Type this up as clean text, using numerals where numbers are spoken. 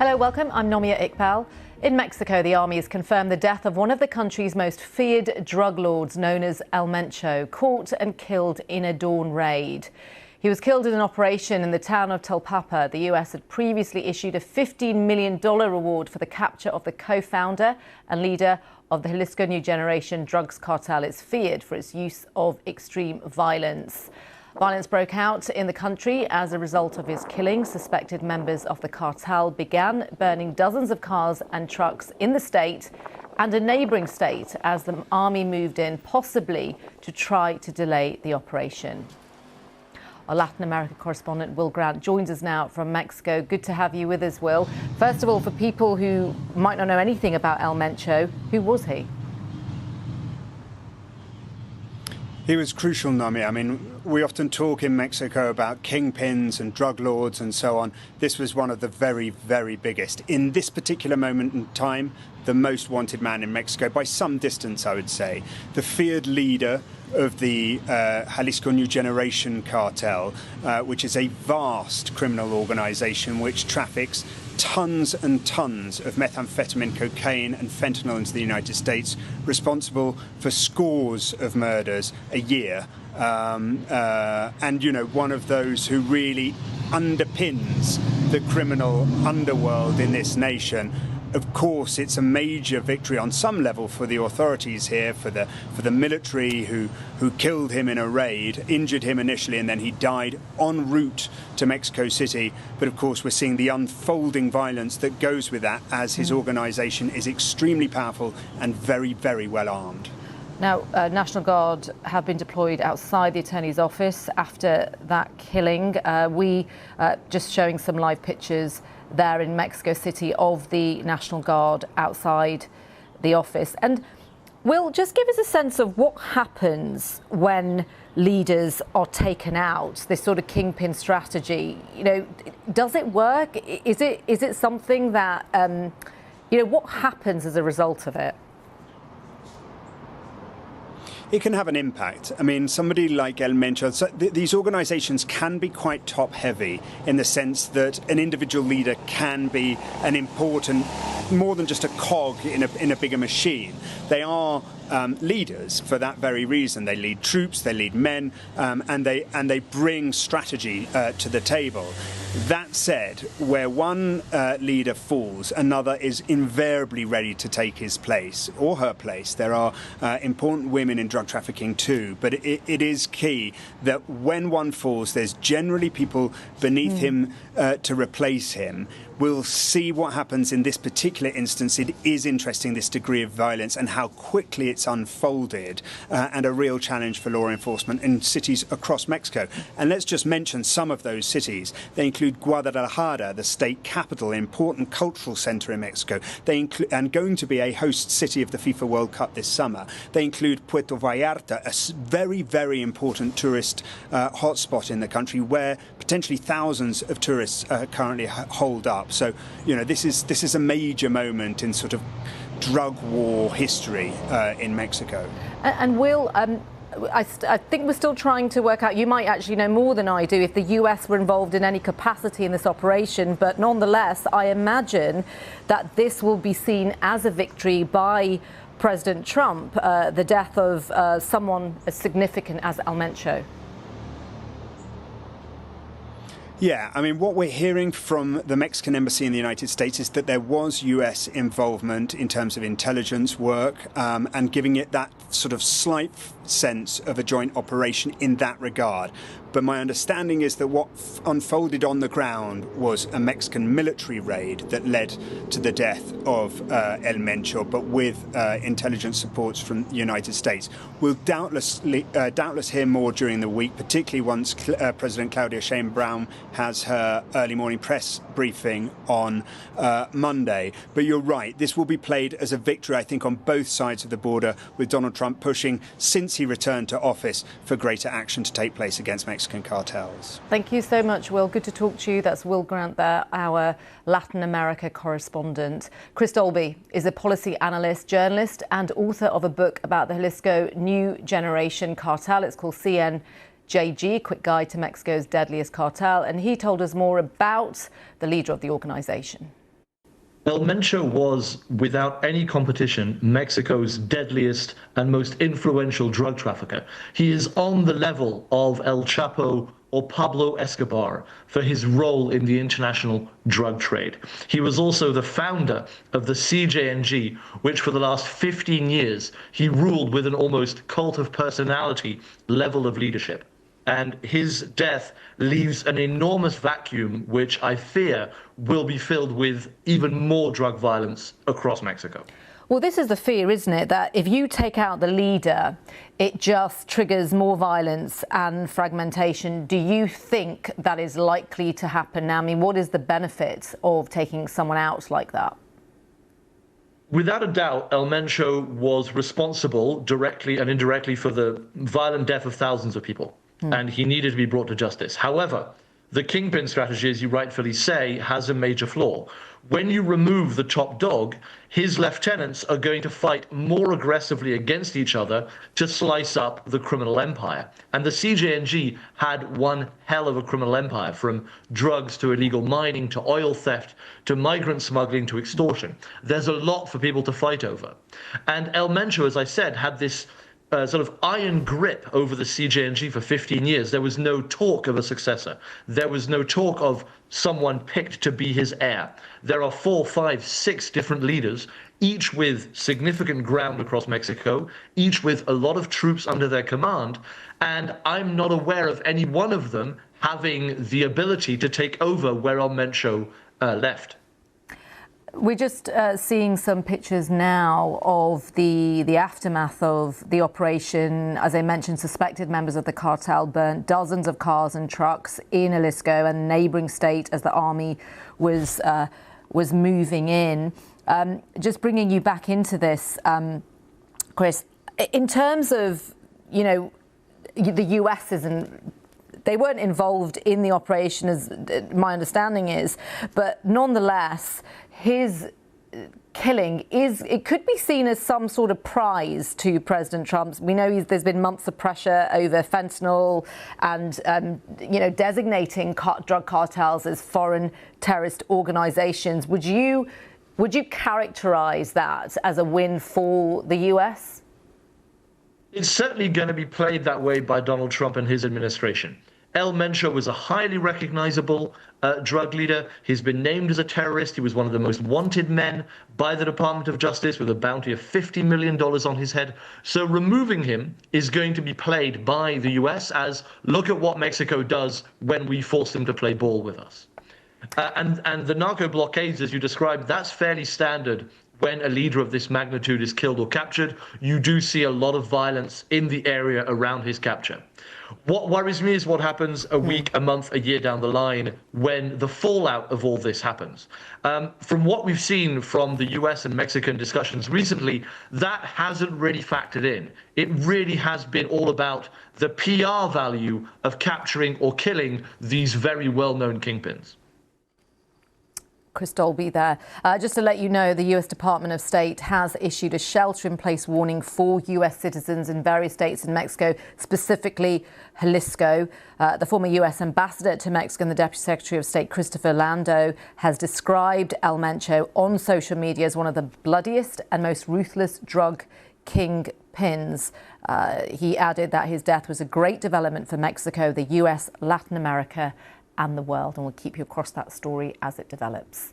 Hello, welcome. I'm Nomia Iqbal. In Mexico, the army has confirmed the death of one of the country's most feared drug lords, known as El Mencho, caught and killed in a dawn raid. He was killed in an operation in the town of Tapalpa. The US had previously issued a $15 million reward for the capture of the co-founder and leader of the Jalisco New Generation drugs cartel. It's feared for its use of extreme violence. Violence broke out in the country as a result of his killing. Suspected members of the cartel began burning dozens of cars and trucks in the state and a neighbouring state as the army moved in, possibly to try to delay the operation. Our Latin America correspondent Will Grant joins us now from Mexico. Good to have you with us, Will. First of all, for people who might not know anything about El Mencho, who was he? He was crucial, Nami. I mean, we often talk in Mexico about kingpins and drug lords and so on. This was one of the very, very biggest. In this particular moment in time, the most wanted man in Mexico, by some distance, I would say. The feared leader of the Jalisco New Generation cartel, which is a vast criminal organization which traffics tons and tons of methamphetamine, cocaine and fentanyl into the United States, responsible for scores of murders a year. And, you know, one of those who really underpins the criminal underworld in this nation. Of course, it's a major victory on some level for the authorities here, for the military who killed him in a raid, injured him initially, and then he died en route to Mexico City. But of course, we're seeing the unfolding violence that goes with that, as his organization is extremely powerful and very, very well armed. Now, National Guard have been deployed outside the Attorney's office after that killing. We just showing some live pictures there in Mexico City of the National Guard outside the office. And Will, just give us a sense of what happens when leaders are taken out, this sort of kingpin strategy. You know, does it work? Is it something that, you know, what happens as a result of it? It can have an impact. I mean, somebody like El Mencho, these organizations can be quite top-heavy in the sense that an individual leader can be an important, more than just a cog in a bigger machine. They are leaders for that very reason. They lead troops, they lead men, and they bring strategy to the table. That said, where one leader falls, another is invariably ready to take his place or her place. There are important women in drug trafficking too, but it is key that when one falls, there's generally people beneath him to replace him. We'll see what happens in this particular instance. It is interesting, this degree of violence and how quickly it's unfolded, and a real challenge for law enforcement in cities across Mexico. And let's just mention some of those cities. They include Guadalajara, the state capital, an important cultural center in Mexico. They include, and going to be a host city of the FIFA World Cup this summer. They include Puerto Vallarta, a very, very important tourist hotspot in the country where potentially thousands of tourists currently holed up. So, you know, this is a major moment in sort of drug war history in Mexico. And Will, I think we're still trying to work out, you might actually know more than I do, if the US were involved in any capacity in this operation, but nonetheless, I imagine that this will be seen as a victory by President Trump, the death of someone as significant as El Mencho. Yeah, I mean, what we're hearing from the Mexican embassy in the United States is that there was US involvement in terms of intelligence work, and giving it that sort of slight sense of a joint operation in that regard. But my understanding is that what unfolded on the ground was a Mexican military raid that led to the death of El Mencho, but with intelligence supports from the United States. We'll doubtless hear more during the week, particularly once President Claudia Sheinbaum has her early morning press briefing on Monday. But you're right, this will be played as a victory, I think, on both sides of the border, with Donald Trump pushing, since he returned to office, for greater action to take place against Mexican cartels. Thank you so much, Will. Good to talk to you. That's Will Grant there, our Latin America correspondent. Chris Dolby is a policy analyst, journalist and author of a book about the Jalisco New Generation cartel. It's called CJNG, a quick guide to Mexico's deadliest cartel. And he told us more about the leader of the organization. El Mencho was, without any competition, Mexico's deadliest and most influential drug trafficker. He is on the level of El Chapo or Pablo Escobar for his role in the international drug trade. He was also the founder of the CJNG, which for the last 15 years, he ruled with an almost cult of personality level of leadership. And his death leaves an enormous vacuum, which I fear will be filled with even more drug violence across Mexico. Well, this is the fear, isn't it, that if you take out the leader, it just triggers more violence and fragmentation. Do you think that is likely to happen now? I mean, what is the benefit of taking someone out like that? Without a doubt, El Mencho was responsible directly and indirectly for the violent death of thousands of people. And he needed to be brought to justice. However, the kingpin strategy, as you rightfully say, has a major flaw. When you remove the top dog, his lieutenants are going to fight more aggressively against each other to slice up the criminal empire. And the CJNG had one hell of a criminal empire, from drugs to illegal mining to oil theft to migrant smuggling to extortion. There's a lot for people to fight over. And El Mencho, as I said, had this sort of iron grip over the CJNG for 15 years. There was no talk of a successor. There was no talk of someone picked to be his heir. There are 4, 5, 6 different leaders, each with significant ground across Mexico, each with a lot of troops under their command, and I'm not aware of any one of them having the ability to take over where El Mencho left. We're just seeing some pictures now of the aftermath of the operation. As I mentioned, suspected members of the cartel burnt dozens of cars and trucks in Jalisco and neighbouring state as the army was moving in. Just bringing you back into this, Chris, in terms of, you know, the US isn't. They weren't involved in the operation, as my understanding is, but nonetheless, his killing it could be seen as some sort of prize to President Trump. We know there's been months of pressure over fentanyl and you know, designating drug cartels as foreign terrorist organizations. Would you characterize that as a win for the US? It's certainly going to be played that way by Donald Trump and his administration. El Mencho was a highly recognizable drug leader. He's been named as a terrorist. He was one of the most wanted men by the Department of Justice, with a bounty of $50 million on his head. So removing him is going to be played by the US as, look at what Mexico does when we force them to play ball with us. And the narco blockades, as you described, that's fairly standard. When a leader of this magnitude is killed or captured, you do see a lot of violence in the area around his capture. What worries me is what happens a week, a month, a year down the line when the fallout of all this happens. From what we've seen from the US and Mexican discussions recently, that hasn't really factored in. It really has been all about the PR value of capturing or killing these very well-known kingpins. Chris Dolby there. Just to let you know, the US Department of State has issued a shelter-in-place warning for US citizens in various states in Mexico, specifically Jalisco. The former US ambassador to Mexico and the Deputy Secretary of State, Christopher Lando, has described El Mencho on social media as one of the bloodiest and most ruthless drug kingpins. He added that his death was a great development for Mexico, the US, Latin America, and the world, and we'll keep you across that story as it develops.